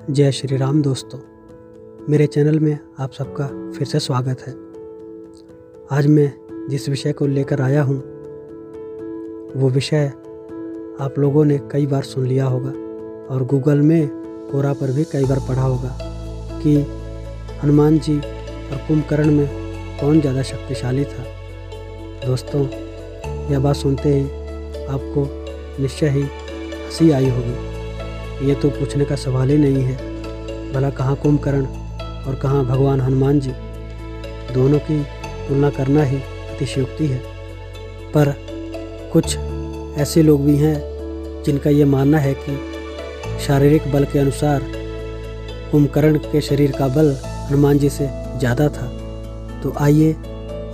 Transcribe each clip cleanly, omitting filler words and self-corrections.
जय श्री राम दोस्तों, मेरे चैनल में आप सबका फिर से स्वागत है। आज मैं जिस विषय को लेकर आया हूँ वो विषय आप लोगों ने कई बार सुन लिया होगा और गूगल में कोरा पर भी कई बार पढ़ा होगा कि हनुमान जी और कुंभकर्ण में कौन ज़्यादा शक्तिशाली था। दोस्तों, यह बात सुनते ही आपको निश्चय ही हंसी आई होगी। ये तो पूछने का सवाल ही नहीं है, भला कहाँ कुंभकर्ण और कहाँ भगवान हनुमान जी, दोनों की तुलना करना ही अतिशयोक्ति है। पर कुछ ऐसे लोग भी हैं जिनका ये मानना है कि शारीरिक बल के अनुसार कुंभकर्ण के शरीर का बल हनुमान जी से ज़्यादा था। तो आइए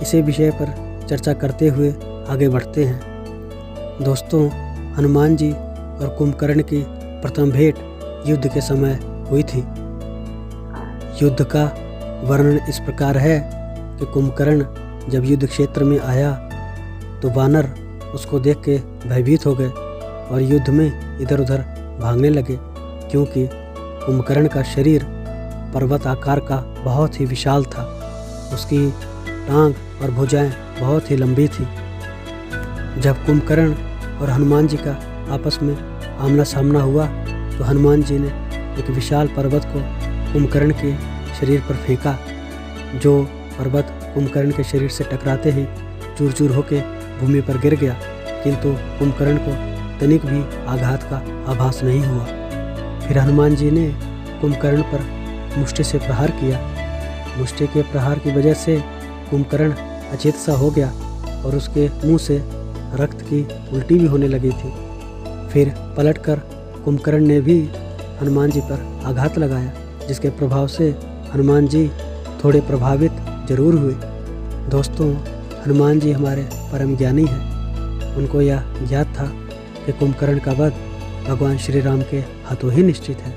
इसी विषय पर चर्चा करते हुए आगे बढ़ते हैं। दोस्तों, हनुमान जी और कुंभकर्ण की प्रथम भेंट युद्ध के समय हुई थी। युद्ध का वर्णन इस प्रकार है कि कुंभकर्ण जब युद्ध क्षेत्र में आया तो वानर उसको देख के भयभीत हो गए और युद्ध में इधर उधर भागने लगे, क्योंकि कुंभकर्ण का शरीर पर्वत आकार का बहुत ही विशाल था। उसकी टांग और भुजाएं बहुत ही लंबी थी। जब कुंभकर्ण और हनुमान जी का आपस में आमना सामना हुआ तो हनुमान जी ने एक विशाल पर्वत को कुंभकर्ण के शरीर पर फेंका, जो पर्वत कुंभकर्ण के शरीर से टकराते ही चूर चूर होकर भूमि पर गिर गया, किंतु कुंभकर्ण को तनिक भी आघात का आभास नहीं हुआ। फिर हनुमान जी ने कुंभकर्ण पर मुष्टि से प्रहार किया। मुष्टि के प्रहार की वजह से कुंभकर्ण अचेत सा हो गया और उसके मुंह से रक्त की उल्टी भी होने लगी थी। फिर पलटकर कुंभकर्ण ने भी हनुमान जी पर आघात लगाया, जिसके प्रभाव से हनुमान जी थोड़े प्रभावित जरूर हुए। दोस्तों, हनुमान जी हमारे परम ज्ञानी हैं। उनको यह ज्ञात था कि कुंभकर्ण का वध भगवान श्री राम के हाथों ही निश्चित है।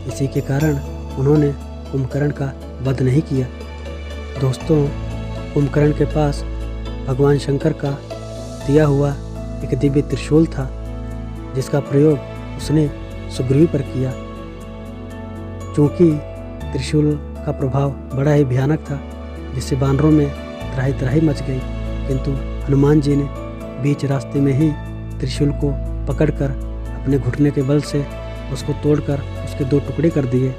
इसी के कारण उन्होंने कुंभकर्ण का वध नहीं किया। दोस्तों, कुंभकर्ण के पास भगवान शंकर का दिया हुआ एक दिव्य त्रिशूल था, जिसका प्रयोग उसने सुग्रीव पर किया। चूँकि त्रिशूल का प्रभाव बड़ा ही भयानक था, जिससे बानरों में त्राही त्राही मच गई, किंतु हनुमान जी ने बीच रास्ते में ही त्रिशूल को पकड़कर अपने घुटने के बल से उसको तोड़कर उसके दो टुकड़े कर दिए।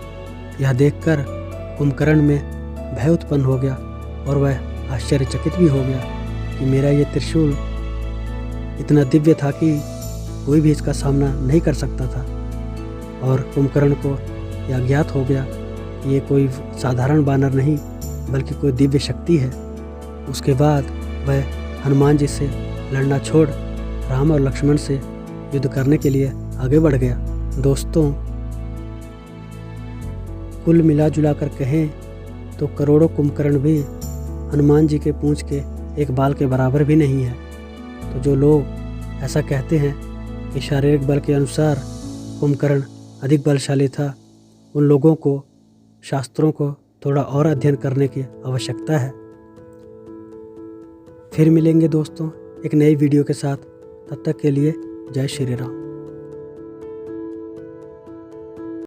यह देखकर कुंभकर्ण में भय उत्पन्न हो गया और वह आश्चर्यचकित भी हो गया कि मेरा ये त्रिशूल इतना दिव्य था कि कोई भी इसका सामना नहीं कर सकता था। और कुंभकर्ण को यह ज्ञात हो गया कि ये कोई साधारण बानर नहीं बल्कि कोई दिव्य शक्ति है। उसके बाद वह हनुमान जी से लड़ना छोड़ राम और लक्ष्मण से युद्ध करने के लिए आगे बढ़ गया। दोस्तों, कुल मिला जुला कर कहें तो करोड़ों कुंभकर्ण भी हनुमान जी के पूंछ के एक बाल के बराबर भी नहीं है। तो जो लोग ऐसा कहते हैं कि शारीरिक बल के अनुसार कुंभकर्ण अधिक बलशाली था, उन लोगों को शास्त्रों को थोड़ा और अध्ययन करने की आवश्यकता है। फिर मिलेंगे दोस्तों एक नई वीडियो के साथ। तब तक के लिए जय श्री राम।